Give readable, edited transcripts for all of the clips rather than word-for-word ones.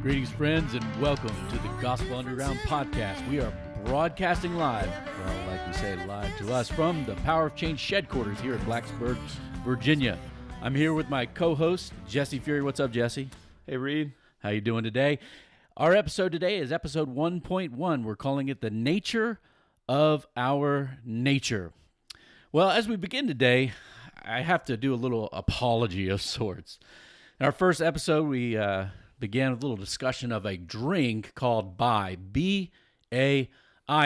Greetings, friends, and welcome to the Gospel Underground podcast. We are broadcasting live, well, like we say, live to us from the Power of Change headquarters here in Blacksburg, Virginia. I'm here with my co-host, Jesse Fury. What's up, Jesse? Hey, Reed. How you doing today? Our episode today is episode 1.1. We're calling it The Nature of Our Nature. Well, as we begin today, I have to do a little apology of sorts. In our first episode, we began with a little discussion of a drink called Bai, B-A-I.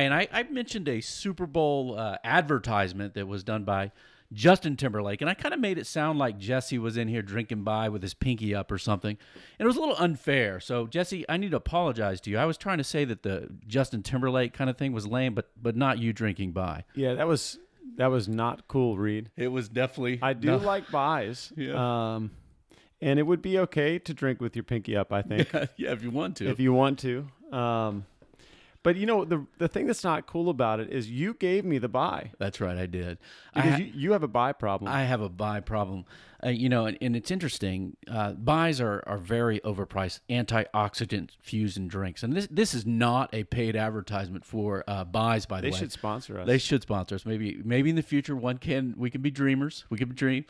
And I mentioned a Super Bowl advertisement that was done by Justin Timberlake. And I kind of made it sound like Jesse was in here drinking Bai with his pinky up or something. And it was a little unfair. So, Jesse, I need to apologize to you. I was trying to say that the Justin Timberlake kind of thing was lame, but not you drinking Bai. Yeah, that was not cool, Reed. It was definitely... I do like Bais. Yeah. And it would be okay to drink with your pinky up, I think. Yeah, if you want to. If you want to. But, you know, the thing that's not cool about it is you gave me the Bai. That's right, I did. Because you have a Bai problem. I have a Bai problem. And it's interesting. Bais are very overpriced, antioxidant-fused drinks. And this is not a paid advertisement for Bais, by the way. They should sponsor us. They should sponsor us. Maybe in the future, we can be dreamers. We can dream.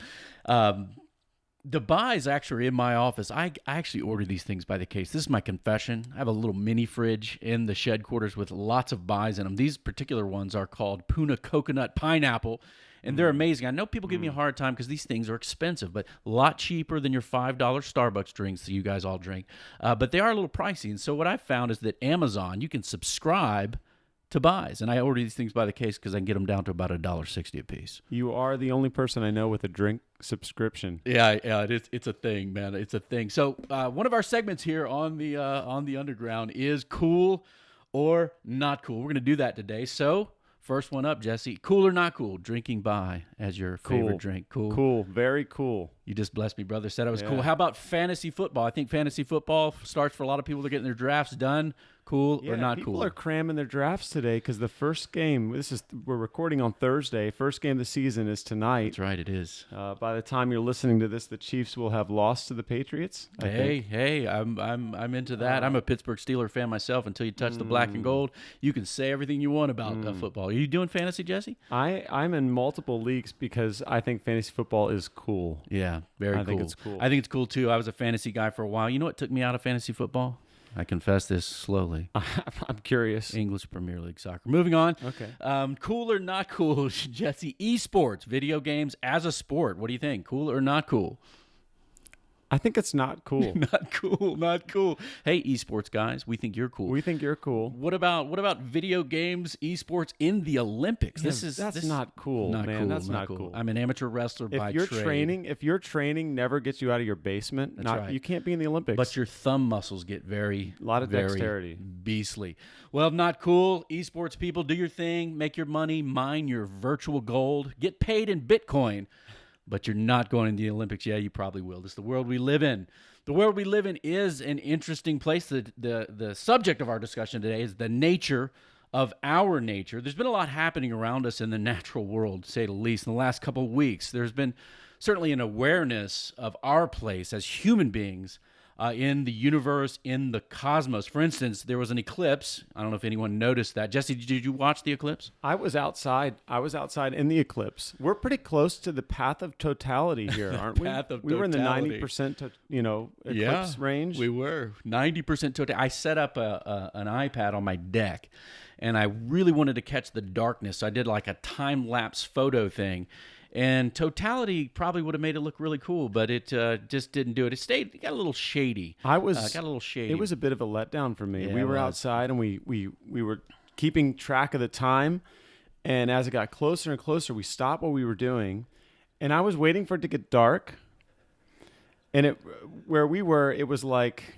The Bais actually in my office. I actually order these things by the case. This is my confession. I have a little mini fridge in the shed quarters with lots of Bais in them. These particular ones are called Puna Coconut Pineapple, and they're amazing. I know people give me a hard time because these things are expensive, but a lot cheaper than your $5 Starbucks drinks that you guys all drink. But they are a little pricey. And so what I've found is that Amazon, you can subscribe to Bais, and I order these things by the case because I can get them down to about $1.60 a piece. You are the only person I know with a drink subscription. Yeah, it's a thing, man. It's a thing. So one of our segments here on the Underground is cool or not cool. We're going to do that today. So first one up, Jesse. Cool or not cool? Drinking Bai as your favorite drink. Cool. Cool. Very cool. You just blessed me, brother. Said I was cool. How about fantasy football? I think fantasy football starts for a lot of people. They're getting their drafts done. Cool or not cool? People are cramming their drafts today because the first game, we're recording on Thursday. First game of the season is tonight. That's right, it is. By the time you're listening to this, the Chiefs will have lost to the Patriots. Hey, I'm into that. I'm a Pittsburgh Steeler fan myself. Until you touch the black and gold, you can say everything you want about football. Are you doing fantasy, Jesse? I'm in multiple leagues because I think fantasy football is cool. Yeah, very cool. I think it's cool. I think it's cool too. I was a fantasy guy for a while. You know what took me out of fantasy football? I confess this slowly. I'm curious. English Premier League soccer. Moving on. Okay. Cool or not cool, Jesse? Esports, video games as a sport. What do you think? Cool or not cool? I think it's not cool. Not cool. Hey, esports guys, we think you're cool. We think you're cool. What about video games, esports in the Olympics? Yeah, that's not cool, man. That's not cool. I'm an amateur wrestler by trade. If your training never gets you out of your basement, right. You can't be in the Olympics. But your thumb muscles get a lot of dexterity. Beastly. Well, not cool. Esports people, do your thing, make your money, mine your virtual gold, get paid in Bitcoin. But you're not going to the Olympics. Yeah, you probably will. This is the world we live in. The world we live in is an interesting place. The subject of our discussion today is the nature of our nature. There's been a lot happening around us in the natural world, to say the least, in the last couple of weeks. There's been certainly an awareness of our place as human beings in the universe, in the cosmos. For instance, there was an eclipse. I don't know if anyone noticed that. Jesse, did you watch the eclipse? I was outside in the eclipse. We're pretty close to the path of totality here, aren't we? We were in the 90% eclipse range. We were 90% totality. I set up an iPad on my deck, and I really wanted to catch the darkness. So I did like a time-lapse photo thing. And totality probably would have made it look really cool, but it just didn't do it. It got a little shady. Got a little shady. It was a bit of a letdown for me. Yeah, we were outside, and we were keeping track of the time. And as it got closer and closer, we stopped what we were doing, and I was waiting for it to get dark. And where we were, it was like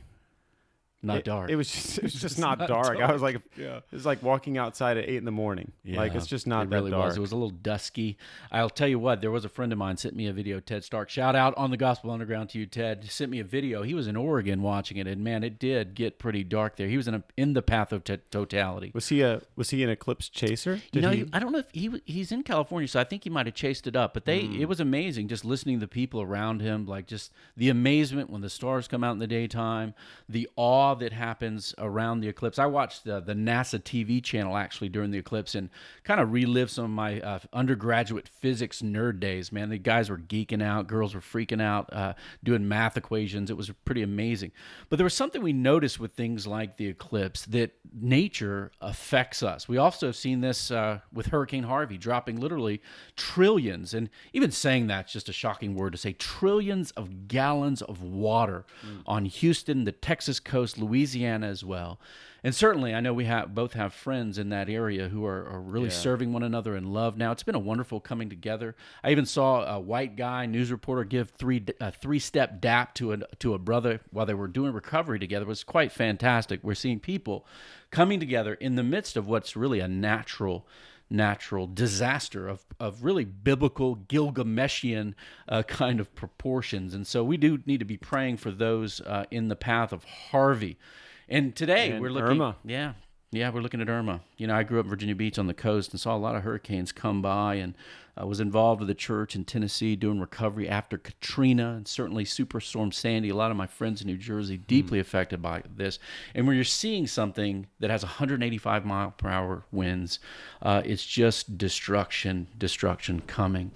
Not dark. It was just not dark. I was like, it was like walking outside at 8 a.m. Yeah, like, it's just not that really dark. Was. It was a little dusky. I'll tell you what, there was a friend of mine sent me a video, Ted Stark. Shout out on the Gospel Underground to you, Ted. Sent me a video. He was in Oregon watching it, and man, it did get pretty dark there. He was in the path of totality. Was he an eclipse chaser? I don't know if he's in California, so I think he might have chased it up. But it was amazing just listening to the people around him, like just the amazement when the stars come out in the daytime, the awe awe that happens around the eclipse. I watched the NASA TV channel actually during the eclipse and kind of relived some of my undergraduate physics nerd days. Man, the guys were geeking out, girls were freaking out, doing math equations. It was pretty amazing. But there was something we noticed with things like the eclipse, that nature affects us. We also have seen this with Hurricane Harvey, dropping literally trillions, and even saying that's just a shocking word to say, trillions of gallons of water on Houston, the Texas coast, Louisiana as well. And certainly, I know we both have friends in that area who are really serving one another in love. Now, it's been a wonderful coming together. I even saw a white guy, news reporter, give a three-step dap to a brother while they were doing recovery together. It was quite fantastic. We're seeing people coming together in the midst of what's really a natural disaster of really biblical Gilgameshian kind of proportions. And so we do need to be praying for those in the path of Harvey. And today we're looking Irma. We're looking at Irma. You know, I grew up in Virginia Beach on the coast and saw a lot of hurricanes come by, and was involved with a church in Tennessee doing recovery after Katrina and certainly Superstorm Sandy. A lot of my friends in New Jersey deeply affected by this. And when you're seeing something that has 185 mile per hour winds, it's just destruction coming.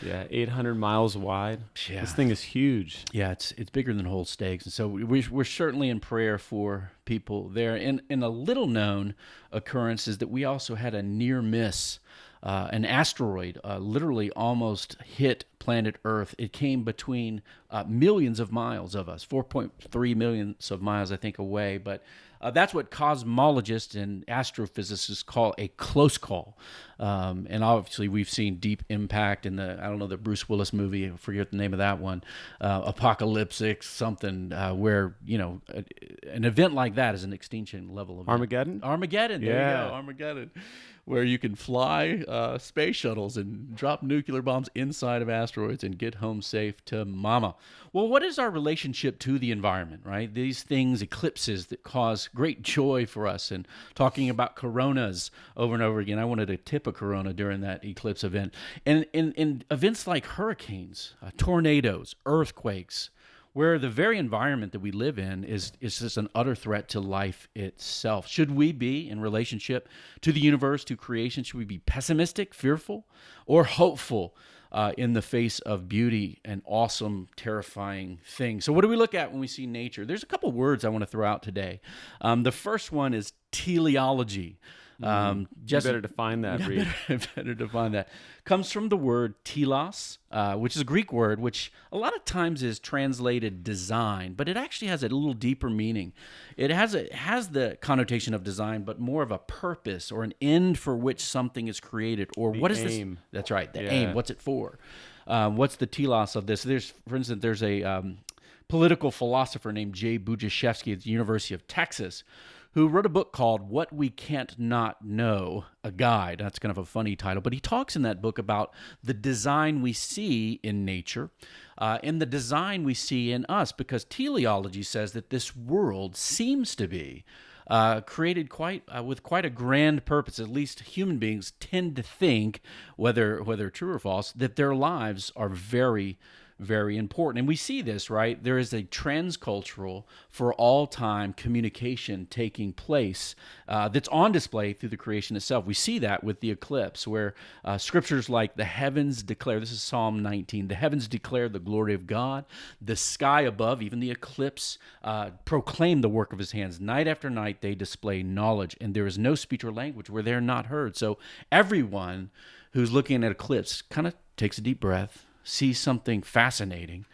Yeah, 800 miles wide. Yeah. This thing is huge. Yeah, it's bigger than whole stakes. And so we're certainly in prayer for people there. And a little known occurrence is that we also had a near miss. An asteroid literally almost hit planet Earth. It came between millions of miles of us, 4.3 millions of miles, I think, away. But that's what cosmologists and astrophysicists call a close call. And obviously, we've seen deep impact in the Bruce Willis movie, I forget the name of that one, Apocalyptic something, where, an event like that is an extinction level event. Armageddon? There you go, Armageddon. Where you can fly space shuttles and drop nuclear bombs inside of asteroids and get home safe to mama. Well, what is our relationship to the environment, right? These things, eclipses that cause great joy for us, and talking about coronas over and over again. I wanted to tip a corona during that eclipse event. And in events like hurricanes, tornadoes, earthquakes, where the very environment that we live in is just an utter threat to life itself. Should we be, in relationship to the universe, to creation, should we be pessimistic, fearful, or hopeful in the face of beauty and awesome, terrifying things? So what do we look at when we see nature? There's a couple words I want to throw out today. The first one is teleology. Jesse, better define that, Reed. Better define that. Comes from the word telos, which is a Greek word, which a lot of times is translated design, but it actually has a little deeper meaning. It has the connotation of design, but more of a purpose or an end for which something is created, or the what is aim. this? That's right, the aim. What's it for? What's the telos of this? For instance, there's a political philosopher named Jay Budziszewski at the University of Texas, who wrote a book called What We Can't Not Know, a Guide. That's kind of a funny title, but he talks in that book about the design we see in nature and the design we see in us, because teleology says that this world seems to be created with quite a grand purpose. At least human beings tend to think, whether true or false, that their lives are very, very important. And we see this, right? There is a transcultural, for all time communication taking place that's on display through the creation itself. We see that with the eclipse, where scriptures like the heavens declare, this is Psalm 19, the heavens declare the glory of God, the sky above, even the eclipse, proclaim the work of his hands. Night after night they display knowledge, and there is no speech or language where they're not heard. So everyone who's looking at eclipse kind of takes a deep breath, sees something fascinating,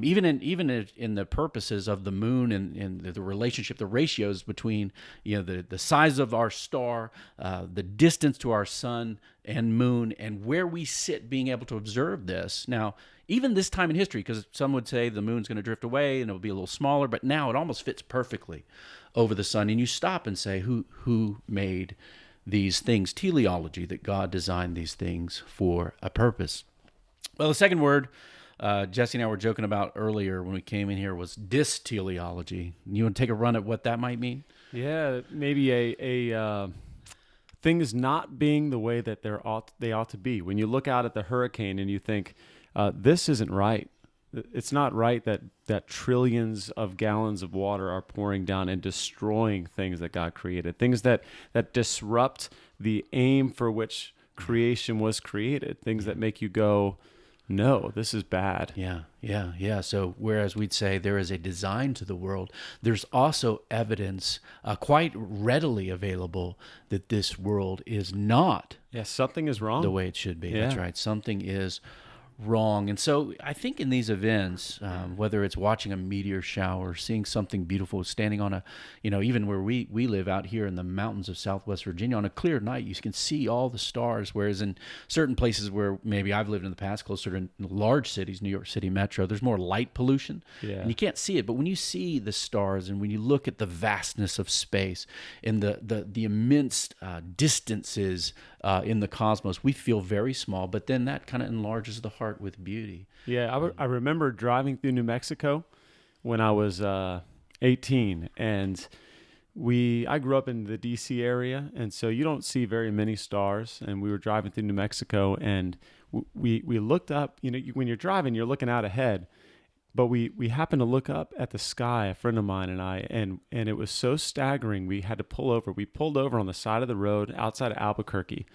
even in the purposes of the moon and the relationship, the ratios between the size of our star, the distance to our sun and moon, and where we sit, being able to observe this. Now, even this time in history, because some would say the moon's going to drift away and it'll be a little smaller, but now it almost fits perfectly over the sun. And you stop and say, who made these things? Teleology, that God designed these things for a purpose. Well, the second word Jesse and I were joking about earlier when we came in here was dysteleology. You want to take a run at what that might mean? Yeah, maybe a things not being the way that they ought to be. When you look out at the hurricane and you think, this isn't right. it's not right that trillions of gallons of water are pouring down and destroying things that God created, things that disrupt the aim for which creation was created, things that make you go, no, this is bad. Yeah. So whereas we'd say there is a design to the world, there's also evidence quite readily available that this world is not Yeah, something is wrong. the way it should be. Yeah. That's right. Something is wrong. And so I think in these events, whether it's watching a meteor shower, seeing something beautiful, standing on a, even where we live out here in the mountains of Southwest Virginia, on a clear night, you can see all the stars. Whereas in certain places where maybe I've lived in the past, closer to large cities, New York City metro, there's more light pollution and you can't see it. But when you see the stars and when you look at the vastness of space and the immense distances in the cosmos, we feel very small, but then that kind of enlarges the heart with beauty. Yeah, I remember driving through New Mexico when I was 18, and I grew up in the D.C. area, and so you don't see very many stars. And we were driving through New Mexico, and we looked up. When you're driving, you're looking out ahead, but we happened to look up at the sky, a friend of mine and I, and it was so staggering. We had to pull over. We pulled over on the side of the road outside of Albuquerque,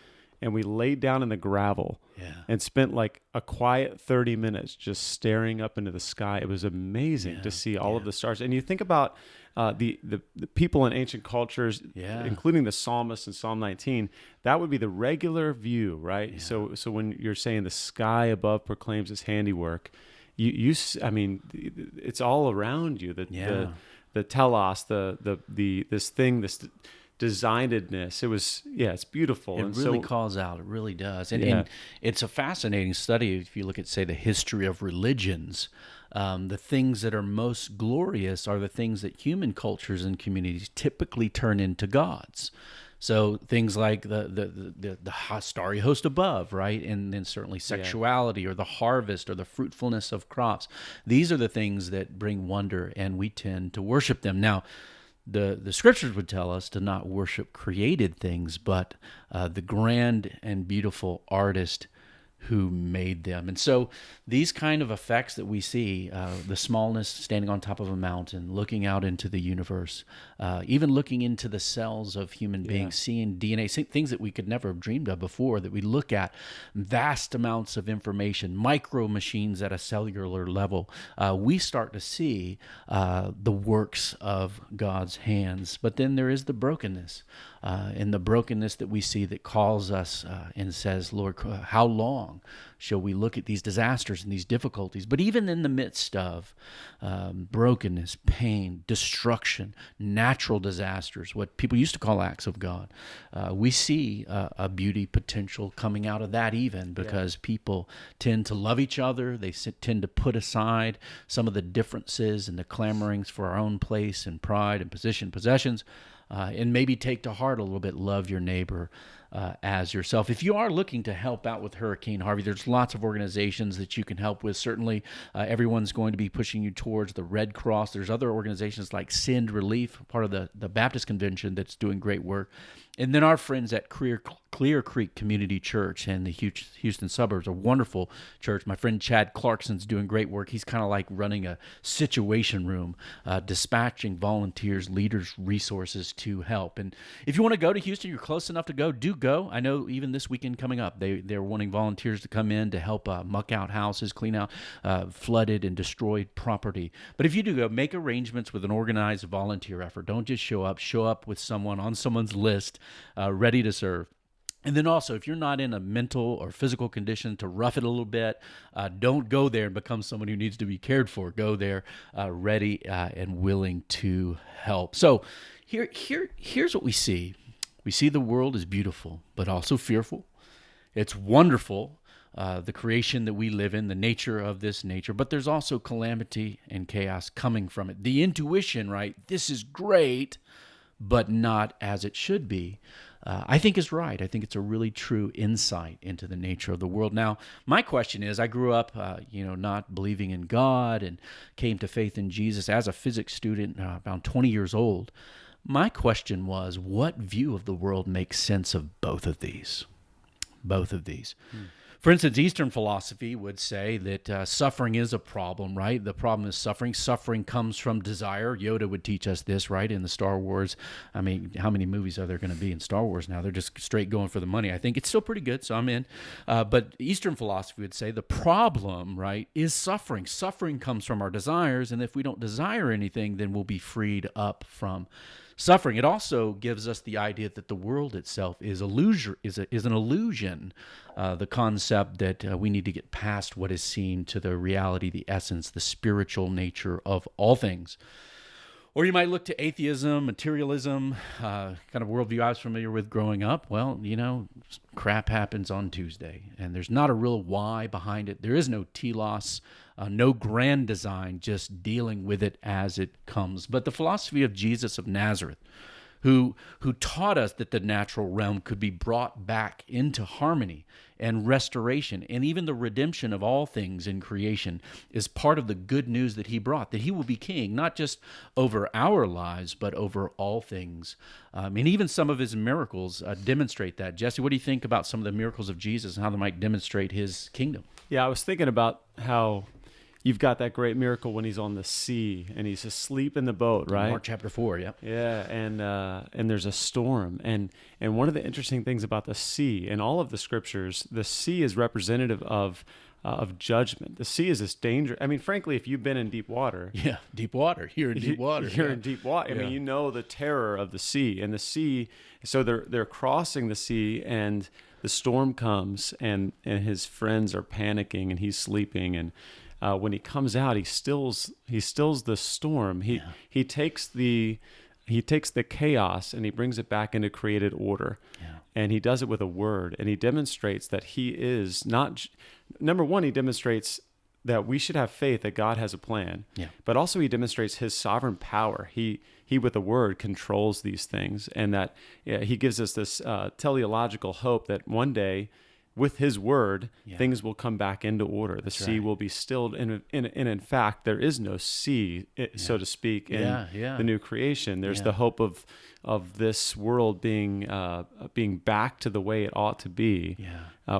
and we laid down in the gravel and spent like a quiet 30 minutes just staring up into the sky. It was amazing to see all of the stars. And you think about the people in ancient cultures, including the psalmist in Psalm 19, that would be the regular view, right? So when you're saying the sky above proclaims its handiwork, I mean, it's all around you. The telos, this thing, this designedness. It's beautiful. It really calls out. It really does. And it's a fascinating study. If you look at, say, the history of religions, the things that are most glorious are the things that human cultures and communities typically turn into gods. So things like the starry host above, right? And then certainly sexuality or the harvest or the fruitfulness of crops. These are the things that bring wonder, and we tend to worship them. Now, the scriptures would tell us to not worship created things, but the grand and beautiful artist who made them. And so these kind of effects that we see, the smallness standing on top of a mountain, looking out into the universe, even looking into the cells of human beings, seeing DNA, things that we could never have dreamed of before, that we look at, vast amounts of information, micro machines at a cellular level, we start to see the works of God's hands. But then there is the brokenness, and the brokenness that we see that calls us and says, Lord, how long shall we look at these disasters and these difficulties? But even in the midst of brokenness, pain, destruction, natural disasters, what people used to call acts of God, we see a beauty potential coming out of that, even because people tend to love each other. They tend to put aside some of the differences and the clamorings for our own place and pride and possessions, and maybe take to heart a little bit, love your neighbor as yourself. If you are looking to help out with Hurricane Harvey, there's lots of organizations that you can help with. Certainly, everyone's going to be pushing you towards the Red Cross. There's other organizations like Send Relief, part of the Baptist Convention, that's doing great work. And then our friends at Clear Creek Community Church in the Houston suburbs, a wonderful church. My friend Chad Clarkson's doing great work. He's kind of like running a situation room, dispatching volunteers, leaders, resources to help. And if you want to go to Houston, you're close enough to go, do go. I know even this weekend coming up, they're wanting volunteers to come in to help muck out houses, clean out flooded and destroyed property. But if you do go, make arrangements with an organized volunteer effort. Don't just show up with someone on someone's list ready to serve. And then also, if you're not in a mental or physical condition to rough it a little bit, don't go there and become someone who needs to be cared for. Go there ready and willing to help. So here's what we see. We see the world is beautiful, but also fearful. It's wonderful, the creation that we live in, the nature of this nature, but there's also calamity and chaos coming from it. The intuition, right? This is great, but not as it should be, I think is right. I think it's a really true insight into the nature of the world. Now, my question is, I grew up, not believing in God and came to faith in Jesus as a physics student, about 20 years old. My question was, what view of the world makes sense of both of these? Both of these. For instance, Eastern philosophy would say that suffering is a problem, right? The problem is suffering. Suffering comes from desire. Yoda would teach us this, right, in the Star Wars. I mean, how many movies are there going to be in Star Wars now? They're just straight going for the money. I think it's still pretty good, so I'm in. But Eastern philosophy would say the problem, right, is suffering. Suffering comes from our desires, and if we don't desire anything, then we'll be freed up from suffering. It also gives us the idea that the world itself is an illusion. The concept that we need to get past what is seen to the reality, the essence, the spiritual nature of all things. Or you might look to atheism, materialism, kind of worldview I was familiar with growing up. Well, crap happens on Tuesday, and there's not a real why behind it. There is no telos, no grand design, just dealing with it as it comes. But the philosophy of Jesus of Nazareth, who taught us that the natural realm could be brought back into harmony and restoration, and even the redemption of all things in creation, is part of the good news that he brought, that he will be king, not just over our lives, but over all things. And even some of his miracles demonstrate that. Jesse, what do you think about some of the miracles of Jesus and how they might demonstrate his kingdom? Yeah, I was thinking about how you've got that great miracle when he's on the sea and he's asleep in the boat, right? Mark chapter 4, yeah. Yeah, and there's a storm, and one of the interesting things about the sea in all of the scriptures, the sea is representative of judgment. The sea is this danger. I mean, frankly, if you've been in deep water, Deep water. You're in deep water. You're in deep water. I mean, you know the terror of the sea, and the sea. So they're crossing the sea, and the storm comes, and his friends are panicking, and he's sleeping, and when he comes out, he stills the storm. He takes the chaos and he brings it back into created order. Yeah. And he does it with a word, and he demonstrates that he is not number one. He demonstrates that we should have faith that God has a plan. Yeah. But also he demonstrates his sovereign power. He with a word controls these things, and that he gives us this teleological hope that one day, with his word, things will come back into order. The sea will be stilled. And in fact, there is no sea, so to speak, in the new creation. There's the hope of this world being back to the way it ought to be,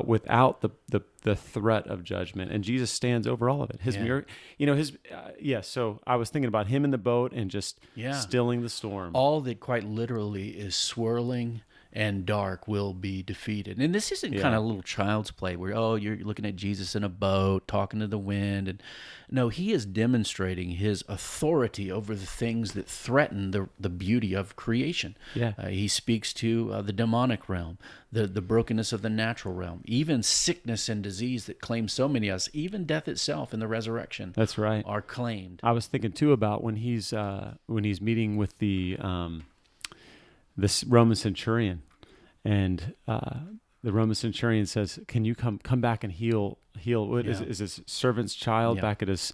without the threat of judgment. And Jesus stands over all of it. His miracle, so I was thinking about him in the boat and just stilling the storm. All that quite literally is swirling and dark will be defeated. And this isn't kind of a little child's play where, you're looking at Jesus in a boat, talking to the wind. And no, he is demonstrating his authority over the things that threaten the beauty of creation. Yeah. He speaks to the demonic realm, the brokenness of the natural realm, even sickness and disease that claim so many of us, even death itself and the resurrection. That's right. Are claimed. I was thinking too about when he's meeting with this Roman centurion, and the Roman centurion says, "Can you come back and heal? What is his servant's child back at his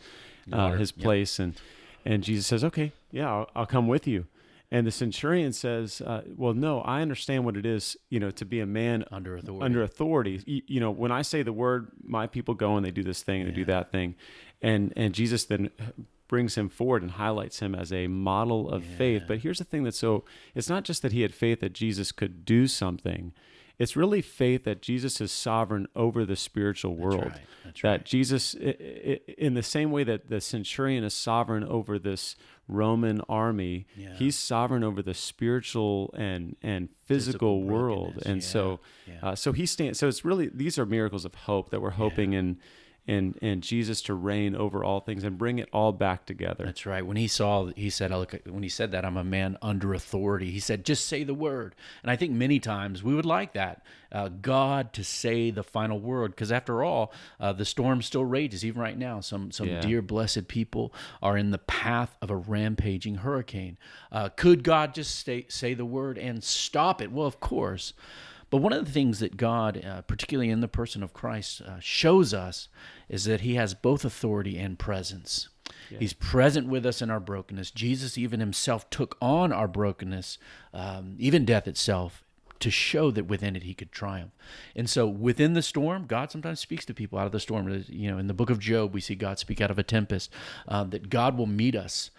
place?" And Jesus says, "Okay, I'll come with you." And the centurion says, "Well, no, I understand what it is, to be a man under authority. Under authority. When I say the word, my people go and they do this thing and they do that thing," and Jesus then brings him forward and highlights him as a model of faith. But here's the thing it's not just that he had faith that Jesus could do something. It's really faith that Jesus is sovereign over the spiritual world. That's that right. Jesus, in the same way that the centurion is sovereign over this Roman army, he's sovereign over the spiritual and physical world. And so he stands. So it's really, these are miracles of hope that we're hoping in Jesus to reign over all things and bring it all back together. That's right. When he said, when he said that, I'm a man under authority, he said, just say the word. And I think many times we would like that, God to say the final word, because after all, the storm still rages, even right now. Some dear blessed people are in the path of a rampaging hurricane. Could God just say the word and stop it? Well, of course. But one of the things that God, particularly in the person of Christ, shows us is that he has both authority and presence. Yeah. He's present with us in our brokenness. Jesus even himself took on our brokenness, even death itself, to show that within it he could triumph. And so within the storm, God sometimes speaks to people out of the storm. In the book of Job, we see God speak out of a tempest, that God will meet us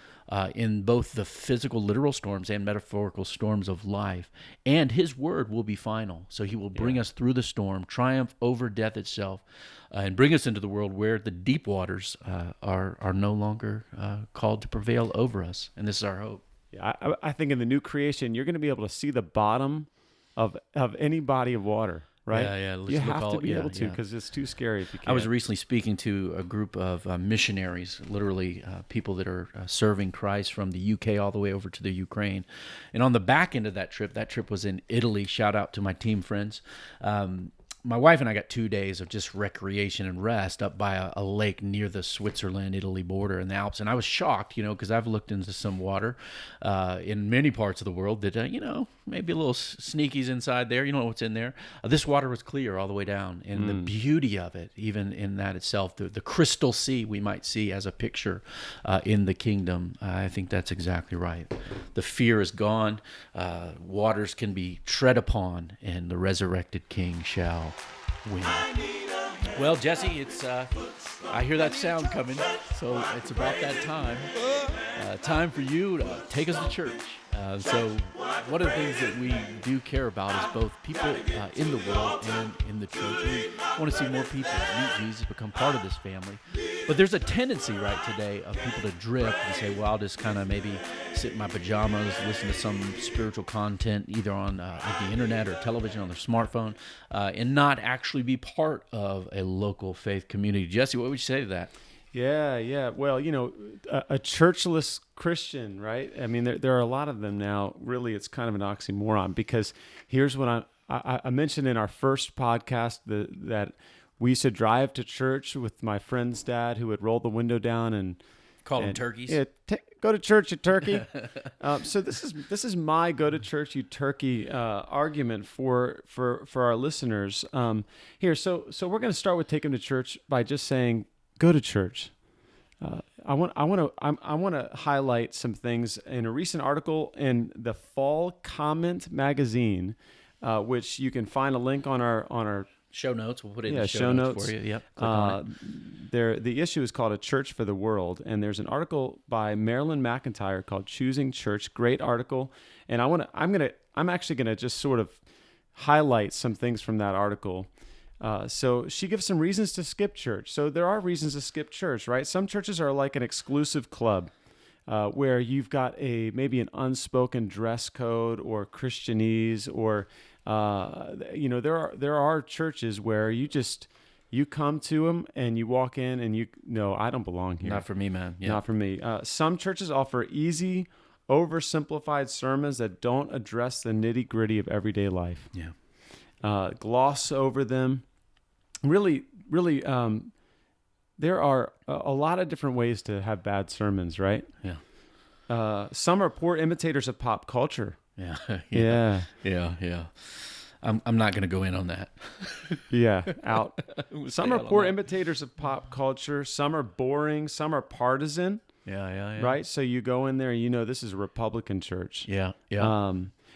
in both the physical, literal storms and metaphorical storms of life. And his word will be final. So he will bring us through the storm, triumph over death itself, and bring us into the world where the deep waters are no longer called to prevail over us. And this is our hope. Yeah, I think in the new creation, you're going to be able to see the bottom of any body of water, right? Yeah. You have to be able to, because it's too scary if you can't. I was recently speaking to a group of missionaries, literally people that are serving Christ from the UK all the way over to the Ukraine. And on the back end of that trip was in Italy. Shout out to my team friends. My wife and I got 2 days of just recreation and rest up by a lake near the Switzerland-Italy border in the Alps. And I was shocked, because I've looked into some water in many parts of the world that, maybe a little sneakies inside there. You know what's in there. This water was clear all the way down. And the beauty of it, even in that itself, the crystal sea we might see as a picture in the kingdom, I think that's exactly right. The fear is gone. Waters can be tread upon, and the resurrected king shall win. Well, Jesse, it's I hear that sound coming, so it's about that time. Time for you to take us to church. So one of the things that we do care about is both people in the world and in the church. We want to see more people meet Jesus, become part of this family. But there's a tendency right today of people to drift and say, well, I'll just kind of maybe sit in my pajamas, listen to some spiritual content either on the internet or television on their smartphone, and not actually be part of a local faith community. Jesse, what would you say to that? Yeah. Well, a churchless Christian, right? I mean, there are a lot of them now. Really, it's kind of an oxymoron, because here's what I mentioned in our first podcast that we used to drive to church with my friend's dad, who would roll the window down and call them turkeys. Yeah, go to church, you turkey. So this is my go to church, you turkey argument for our listeners here. So we're going to start with take them to church by just saying, go to church. I want to highlight some things in a recent article in the Fall Comment magazine, which you can find a link on our show notes. We'll put it in the show notes for you. Yep. Click on it. The issue is called A Church for the World, and there's an article by Marilyn McIntyre called Choosing Church. Great article, and I'm actually gonna just sort of highlight some things from that article. So she gives some reasons to skip church. So there are reasons to skip church, right? Some churches are like an exclusive club where you've got maybe an unspoken dress code or Christianese, or there are churches where you come to them and you walk in and I don't belong here. Not for me, man. Yeah. Not for me. Some churches offer easy, oversimplified sermons that don't address the nitty-gritty of everyday life. Yeah. Gloss over them. Really, there are a lot of different ways to have bad sermons, right? Yeah. Some are poor imitators of pop culture. Yeah. I'm not going to go in on that. Yeah, out. Some are poor imitators of pop culture. Some are boring. Some are partisan. Yeah. Right? So you go in there and this is a Republican church. Yeah.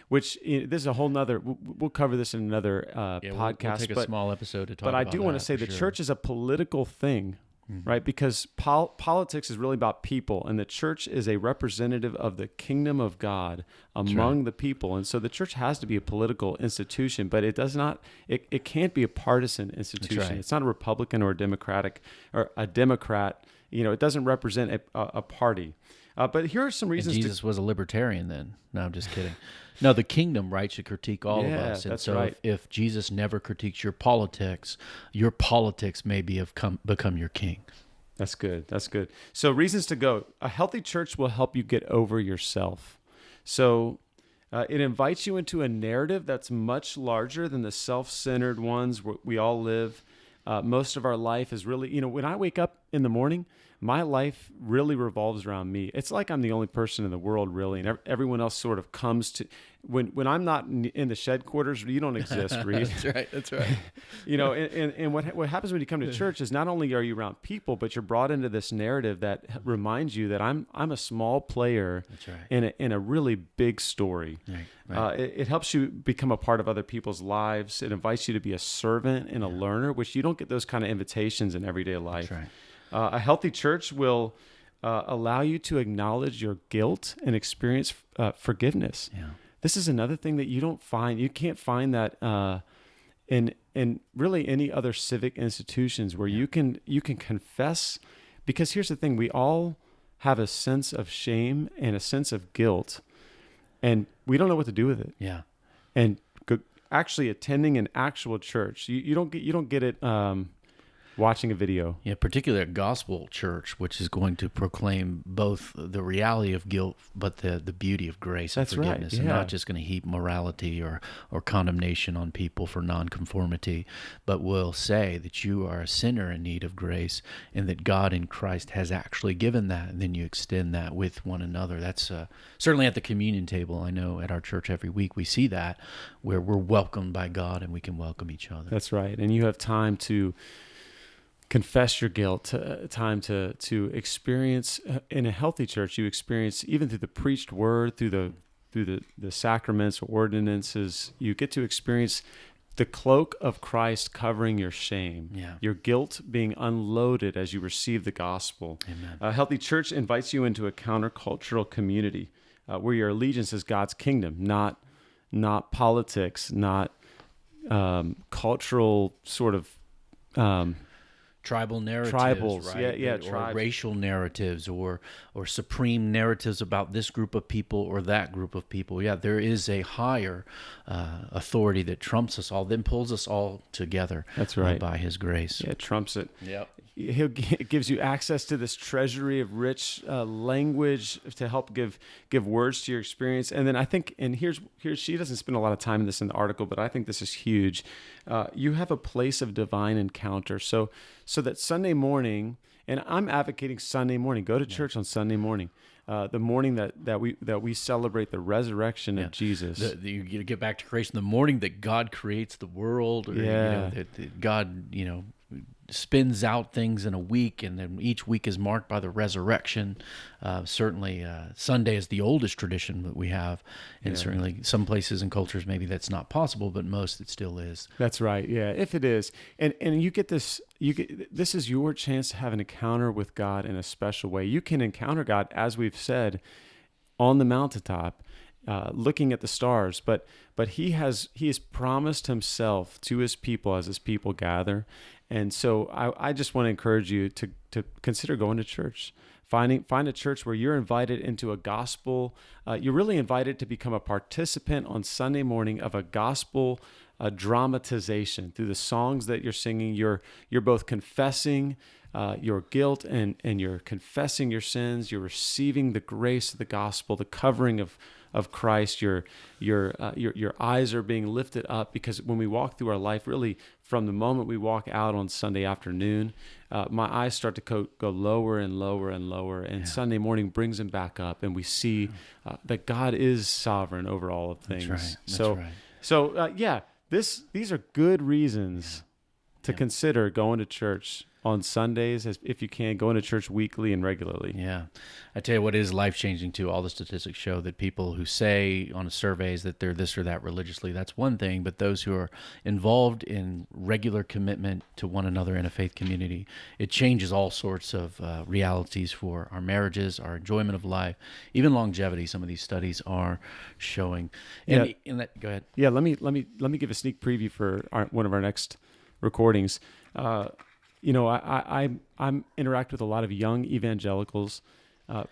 Which this is a whole nother. We'll cover this in another podcast. We'll take a small episode to talk. But about I do want to say the church is a political thing, right? Because politics is really about people, and the church is a representative of the kingdom of God among the people. And so the church has to be a political institution, but it does not. It can't be a partisan institution. That's right. It's not a Republican or a Democratic or a Democrat. It doesn't represent a party. But here are some reasons. And Jesus was a libertarian then. No, I'm just kidding. No, the kingdom, right, should critique all of us. And that's so right. if Jesus never critiques your politics may become your king. That's good. So reasons to go. A healthy church will help you get over yourself. So it invites you into a narrative that's much larger than the self-centered ones we all live. Most of our life is really, when I wake up in the morning, my life really revolves around me. It's like I'm the only person in the world, really, and everyone else sort of comes to. When I'm not in the shed quarters, you don't exist, Reed. That's right. And what happens when you come to church is not only are you around people, but you're brought into this narrative that reminds you that I'm a small player in a really big story. Right. It helps you become a part of other people's lives. It invites you to be a servant and a learner, which you don't get those kind of invitations in everyday life. That's right. A healthy church will allow you to acknowledge your guilt and experience forgiveness. Yeah. This is another thing that you don't find. You can't find that in really any other civic institutions where you can confess. Because here's the thing: we all have a sense of shame and a sense of guilt, and we don't know what to do with it. Yeah. And actually attending an actual church, you don't get it watching a video. Yeah, particularly a gospel church, which is going to proclaim both the reality of guilt, but the beauty of grace and That's right, forgiveness, and not just going to heap morality or condemnation on people for nonconformity, but will say that you are a sinner in need of grace, and that God in Christ has actually given that, and then you extend that with one another. That's certainly at the communion table. I know at our church every week we see that, where we're welcomed by God and we can welcome each other. That's right, and you have time to confess your guilt, time to experience in a healthy church. You experience even through the preached word, through the sacraments or ordinances. You get to experience the cloak of Christ covering your shame, your guilt being unloaded as you receive the gospel. Amen. A healthy church invites you into a countercultural community where your allegiance is God's kingdom, not politics, not cultural sort of tribal narratives, tribals, right? Or racial narratives, or supreme narratives about this group of people or that group of people. Yeah, there is a higher authority that trumps us all, then pulls us all together. That's right. By His grace. Yeah, it trumps it. Yep. It gives you access to this treasury of rich language to help give words to your experience. And then I think, and here's she doesn't spend a lot of time in this in the article, but I think this is huge. You have a place of divine encounter. So that Sunday morning, and I'm advocating Sunday morning. Go to church on Sunday morning. The morning that we celebrate the resurrection of Jesus. You get back to creation. The morning that God creates the world, or that God spins out things in a week, and then each week is marked by the resurrection. Certainly, Sunday is the oldest tradition that we have, and certainly some places and cultures maybe that's not possible, but most it still is. That's right. Yeah, if it is, and you get this. This is your chance to have an encounter with God in a special way. You can encounter God, as we've said, on the mountaintop, looking at the stars. But He has promised Himself to His people as His people gather. And so I just want to encourage you to consider going to church. Find a church where you're invited into a gospel. You're really invited to become a participant on Sunday morning of a gospel dramatization through the songs that you're singing. You're both confessing your guilt and you're confessing your sins. You're receiving the grace of the gospel, the covering of Christ. Your eyes are being lifted up, because when we walk through our life, really from the moment we walk out on Sunday afternoon, my eyes start to go lower and lower and lower, and Sunday morning brings them back up, and we see that God is sovereign over all of things. That's right. So these are good reasons to consider going to church on Sundays, if you can, going to church weekly and regularly. Yeah. I tell you what is life-changing too. All the statistics show that people who say on surveys that they're this or that religiously, that's one thing, but those who are involved in regular commitment to one another in a faith community, it changes all sorts of realities for our marriages, our enjoyment of life, even longevity. Some of these studies are showing. Go ahead. Yeah, let me give a sneak preview for one of our next recordings. I'm interact with a lot of young evangelicals,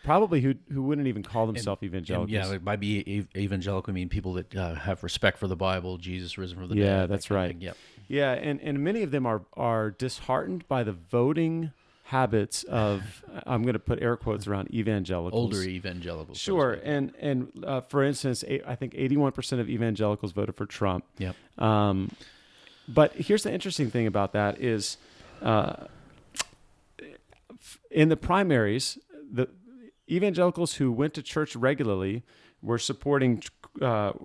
probably who wouldn't even call themselves evangelicals. And by be evangelical, I mean people that have respect for the Bible, Jesus risen from the dead. Yeah, that's right. Yep. Yeah, and many of them are disheartened by the voting habits of, I'm going to put air quotes around evangelicals. Older evangelicals. Sure, and for instance, I think 81% of evangelicals voted for Trump. Yep. But here's the interesting thing about that is, in the primaries, the evangelicals who went to church regularly were supporting Cruz.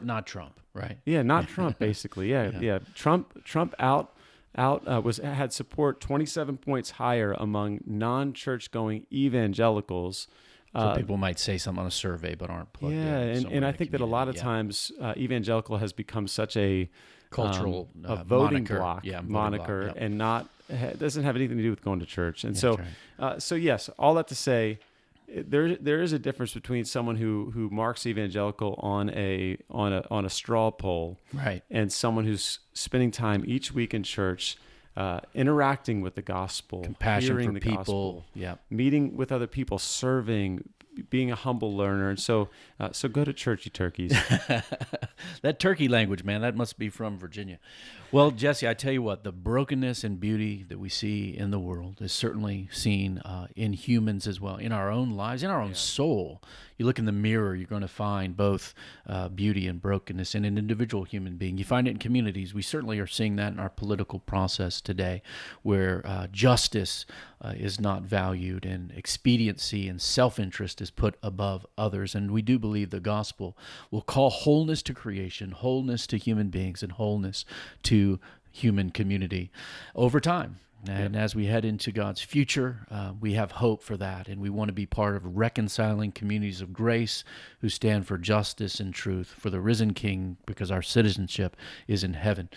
Not Trump, right? Yeah, not Trump, basically. Yeah. Trump had support 27 points higher among non-church going evangelicals. So people might say something on a survey but aren't plugged in. Yeah, and I think that a lot of times evangelical has become such a cultural a voting moniker. block Yeah, moniker, block, yep. and not It doesn't have anything to do with going to church. And That's right. so yes, all that to say, there is a difference between someone who marks evangelical on a straw poll, Right. and someone who's spending time each week in church, interacting with the gospel, Compassion hearing for the people. gospel, Yeah. meeting with other people, serving, being a humble learner. And so go to church, you turkeys. That turkey language, man, that must be from Virginia. Well, Jesse, I tell you what, the brokenness and beauty that we see in the world is certainly seen in humans as well, in our own lives, in our own soul. You look in the mirror, you're going to find both beauty and brokenness in an individual human being. You find it in communities. We certainly are seeing that in our political process today, where justice is not valued and expediency and self-interest is put above others. And we do believe the gospel will call wholeness to creation, wholeness to human beings, and wholeness to human community over time. And as we head into God's future, we have hope for that. And we want to be part of reconciling communities of grace who stand for justice and truth for the risen King, because our citizenship is in heaven.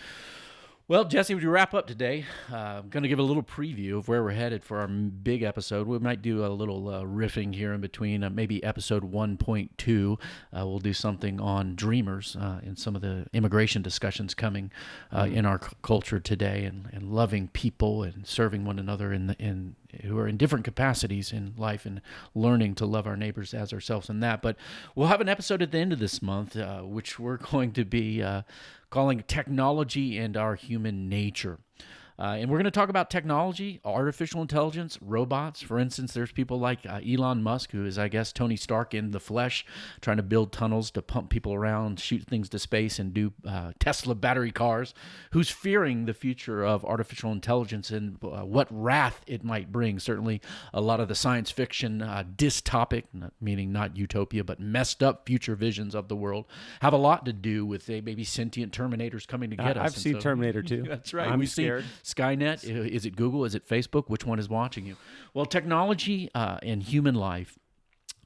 Well, Jesse, would you wrap up today? I'm going to give a little preview of where we're headed for our big episode. We might do a little riffing here in between, maybe episode 1.2. We'll do something on dreamers and some of the immigration discussions coming in our culture today, and loving people and serving one another in who are in different capacities in life, and learning to love our neighbors as ourselves in that. But we'll have an episode at the end of this month, which we're going to be calling Technology and Our Human Nature. And we're going to talk about technology, artificial intelligence, robots. For instance, there's people like Elon Musk, who is, I guess, Tony Stark in the flesh, trying to build tunnels to pump people around, shoot things to space, and do Tesla battery cars, who's fearing the future of artificial intelligence and what wrath it might bring. Certainly a lot of the science fiction dystopic, meaning not utopia, but messed up future visions of the world, have a lot to do with maybe sentient Terminators coming to get us. I've seen Terminator 2. That's right. I'm scared. Skynet, is it Google, is it Facebook? Which one is watching you? Well, technology and human life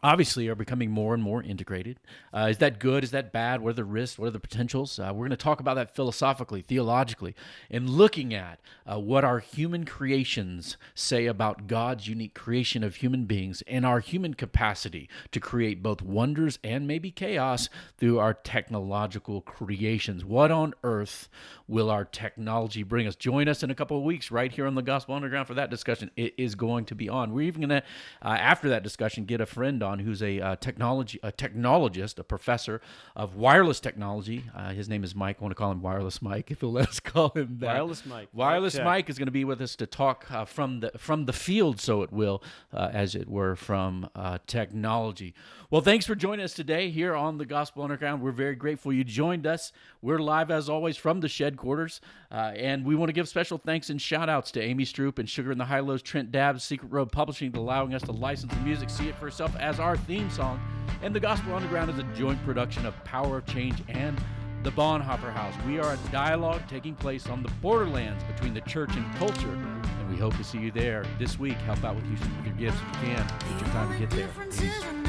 obviously are becoming more and more integrated. Is that good? Is that bad? What are the risks? What are the potentials? We're going to talk about that philosophically, theologically, and looking at what our human creations say about God's unique creation of human beings and our human capacity to create both wonders and maybe chaos through our technological creations. What on earth will our technology bring us? Join us in a couple of weeks right here on the Gospel Underground for that discussion. It is going to be on. We're even going to, after that discussion, get a friend on who's a technologist, a professor of wireless technology. His name is Mike. I want to call him Wireless Mike, if he'll let us call him that. Wireless Mike. Wireless Mike is going to be with us to talk from the field, so it will, as it were, from technology. Well, thanks for joining us today here on the Gospel Underground. We're very grateful you joined us. We're live, as always, from the Shed Quarters, and we want to give special thanks and shout-outs to Amy Stroop and Sugar in the High-Lows, Trent Dabbs, Secret Road Publishing, for allowing us to license the music, See It For Yourself, as our theme song. And the Gospel Underground is a joint production of Power of Change and the Bonhoeffer House. We are a dialogue taking place on the borderlands between the church and culture, and we hope to see you there this week. Help out with your gifts if you can. Take your time to get there. Peace.